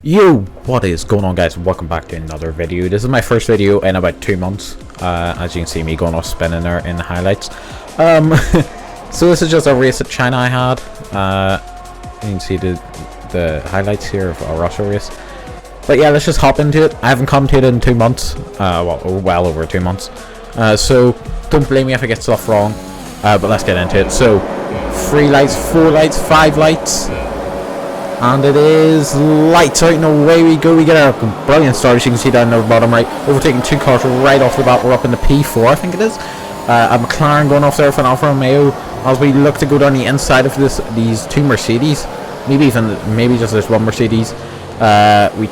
Yo, what is going on, guys? Welcome back to another video. This is my first video in about 2 months. As you can see me going off spinning there in the highlights. So this is just a race at China I had. You can see the highlights here of a Russia race. But yeah, let's just hop into it. I haven't commentated in 2 months. Well over 2 months. So don't blame me if I get stuff wrong. But let's get into it. So 3 lights, 4 lights, 5 lights. And it is lights out and away we go. We get a brilliant start, as you can see down the bottom right. Overtaking 2 cars right off the bat. We're up in the P4, I think it is. A McLaren going off there for an Alfa Romeo as we look to go down the inside of these 2 Mercedes. Maybe just this 1 Mercedes. We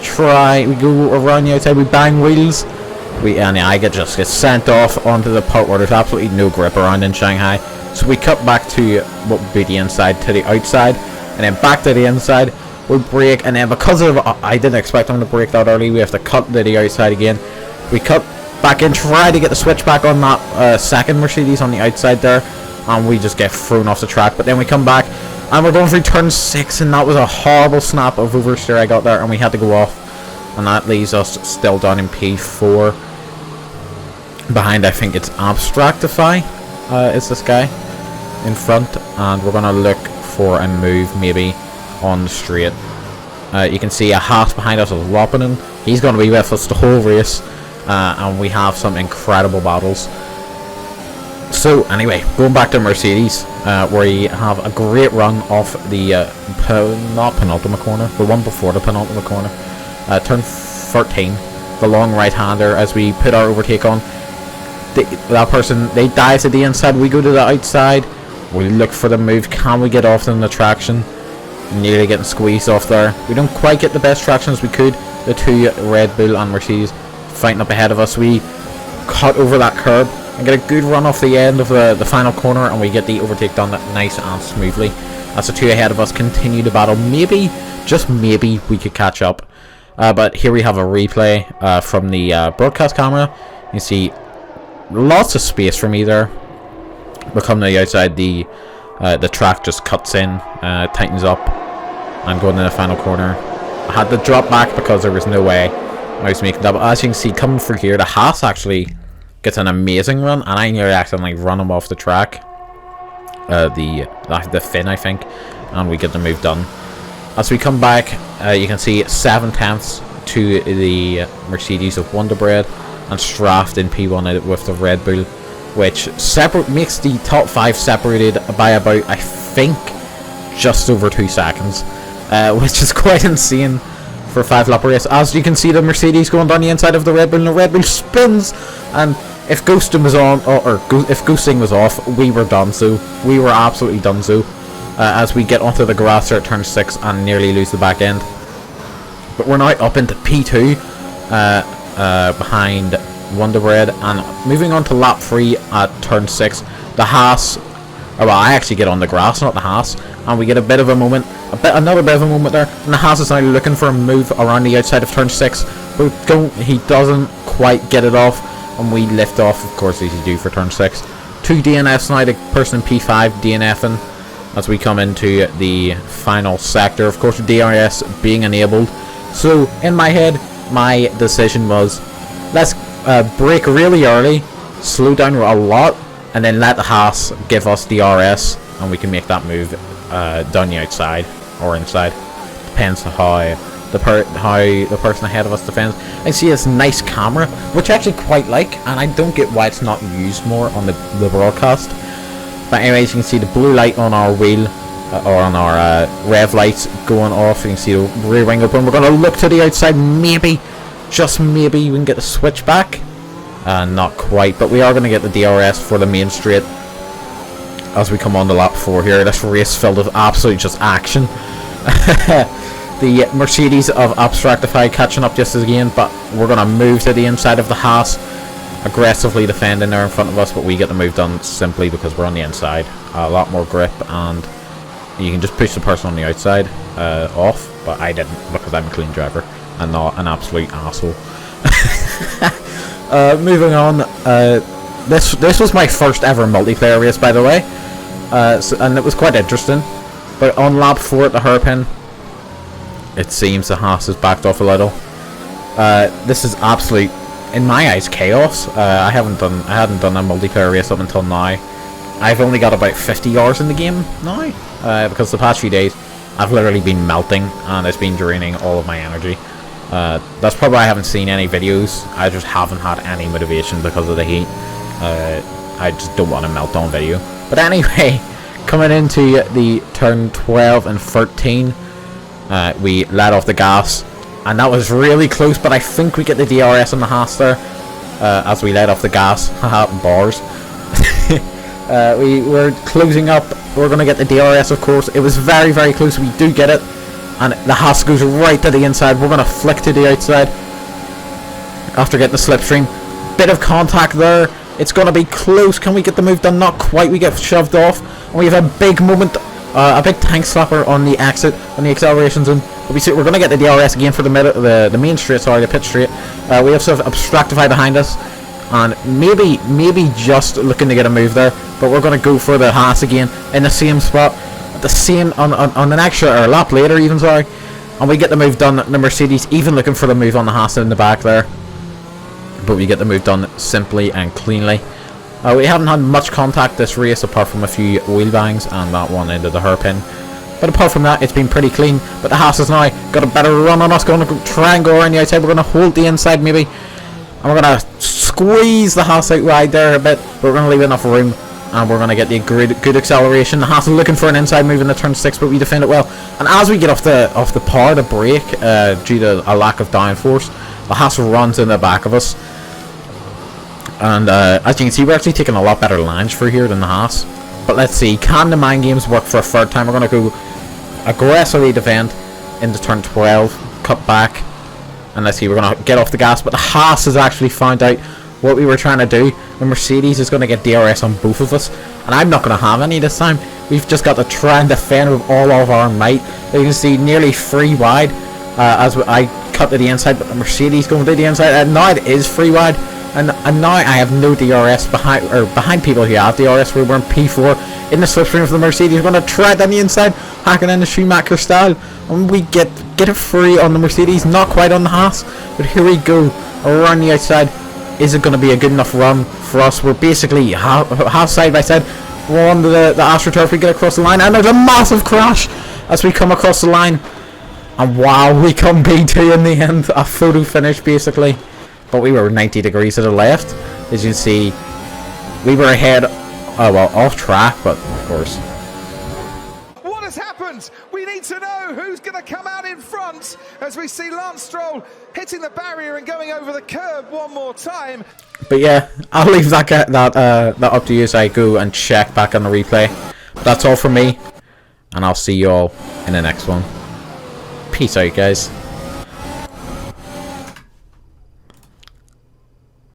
go around the outside, we bang wheels. And I just get sent off onto the part where there's absolutely no grip around in Shanghai. So we cut back to what would be the inside to the outside. And then back to the inside, we brake, and then because of I didn't expect them to brake that early, we have to cut to the outside again. We cut back in, try to get the switch back on that second Mercedes on the outside there, and we just get thrown off the track. But then we come back, and we're going through turn 6, and that was a horrible snap of oversteer I got there, and we had to go off, and that leaves us still down in P4. Behind, I think it's Abstractify, is this guy in front, and we're gonna look for a move maybe on the straight. You can see a Haas behind us is Wappinen. He's going to be with us the whole race, and we have some incredible battles. So anyway, going back to Mercedes, where we have a great run off the not penultimate corner, the one before the penultimate corner, turn 13, the long right-hander. As we put our overtake on, that person, they dive to the inside, we go to the outside. We look for the move. Can we get off them the traction? Nearly getting squeezed off there. We don't quite get the best traction as we could. The 2 Red Bull and Mercedes fighting up ahead of us. We cut over that curb and get a good run off the end of the final corner, and we get the overtake done nice and smoothly. As the 2 ahead of us continue to battle. Maybe, just maybe, we could catch up. But here we have a replay from the broadcast camera. You can see lots of space for me there. We come to the outside, the track just cuts in, tightens up, and going in the final corner. I had to drop back because there was no way I was making that. But as you can see, coming through here, the Haas actually gets an amazing run, and I nearly accidentally run him off the track. The fin, I think, and we get the move done. As we come back, you can see 7 tenths to the Mercedes of Wonderbread, and Straft in P1 with the Red Bull, which makes the top 5 separated by about, I think, just over 2 seconds, which is quite insane for a 5-lap race. As you can see, the Mercedes going down the inside of the Red Bull, and the Red Bull spins, and if ghosting was on, if ghosting was off, we were done. So we were absolutely done. So as we get onto the grass there at turn 6 and nearly lose the back end, but we're now up into P2 behind Wonderbread, and moving on to lap 3 at turn 6, the Haas, well, I actually get on the grass, not the Haas, and we get a bit of a moment, another bit of a moment there, and the Haas is now looking for a move around the outside of turn 6, but he doesn't quite get it off, and we lift off, of course, as you do for turn 6. 2 DNFs now, the person in P5 DNFing, as we come into the final sector, of course, the DRS being enabled. So, in my head, my decision was, let's brake really early, slow down a lot, and then let the Haas give us DRS, and we can make that move down the outside or inside. Depends how the person ahead of us defends. I see this nice camera, which I actually quite like, and I don't get why it's not used more on the broadcast. But anyways, you can see the blue light on our wheel, or on our rev lights going off. You can see the rear wing open. We're going to look to the outside, maybe. Just maybe we can get the switch back. Not quite, but we are going to get the DRS for the main straight as we come on to lap 4 here. This race filled with absolute just action. The Mercedes of Abstractify catching up just again, but we're going to move to the inside of the Haas, aggressively defending there in front of us, but we get the move done simply because we're on the inside. A lot more grip, and you can just push the person on the outside off, but I didn't because I'm a clean driver and not an absolute asshole. Moving on, this was my first ever multiplayer race, by the way, and it was quite interesting. But on lap 4 at the hairpin, it seems the Haas has backed off a little. This is absolute, in my eyes, chaos. I hadn't done a multiplayer race up until now. I've only got about 50 hours in the game now, because the past few days I've literally been melting and it's been draining all of my energy. That's probably why I haven't seen any videos. I just haven't had any motivation because of the heat. I just don't want to melt on video. But anyway, coming into the turn 12 and 13, we let off the gas, and that was really close, but I think we get the DRS on the Haas there, as we let off the gas. Haha, bars. We were closing up. We're going to get the DRS, of course. It was very, very close. We do get it, and the Haas goes right to the inside. We're going to flick to the outside after getting the slipstream. Bit of contact there. It's going to be close. Can we get the move done? Not quite. We get shoved off, and we have a big moment, a big tank slapper on the exit, on the acceleration zone. But we're going to get the DRS again for the main straight, sorry, the pit straight. We have sort of Obstructify behind us, and maybe just looking to get a move there. But we're going to go for the Haas again in the same spot, the same on an extra or a lap later even, sorry. And we get the move done. The Mercedes even looking for the move on the Haas in the back there. But we get the move done simply and cleanly. We haven't had much contact this race apart from a few wheel bangs and that one into the hairpin. But apart from that, it's been pretty clean. But the Haas has now got a better run on us. Going to try and go around the outside. We're going to hold the inside maybe. And we're going to squeeze the Haas out wide there a bit. But we're going to leave enough room. And we're going to get the good acceleration. The Haas is looking for an inside move in the turn 6, but we defend it well. And as we get off the power to brake, due to a lack of downforce, the Haas runs in the back of us. And as you can see, we're actually taking a lot better lines for here than the Haas. But let's see, can the mind games work for a third time? We're going to go aggressively defend into turn 12, cut back, and let's see, we're going to get off the gas. But the Haas has actually found out what we were trying to do. The Mercedes is going to get DRS on both of us, and I'm not going to have any this time. We've just got to try and defend with all of our might. You can see nearly 3 wide as I cut to the inside, but the Mercedes going to the inside, and now it is 3 wide. And now I have no DRS behind people who have DRS. We're in P4 in the slipstream of the Mercedes. We're going to try it on the inside, hacking in the Schumacher style, and we get it free on the Mercedes, not quite on the Haas. But here we go around the outside. Is it going to be a good enough run for us? We're basically half side by side. We're on the AstroTurf. We get across the line, and there's a massive crash as we come across the line. And wow, we come B2 in the end. A photo finish basically. But we were 90 degrees to the left. As you can see, we were ahead, off track, but of course. What has happened? We need to know who's going to come out in front as we see Lance Stroll hitting the barrier and going over the curb one more time. But yeah, I'll leave that up to you as I go and check back on the replay. That's all from me, and I'll see you all in the next one. Peace out, guys.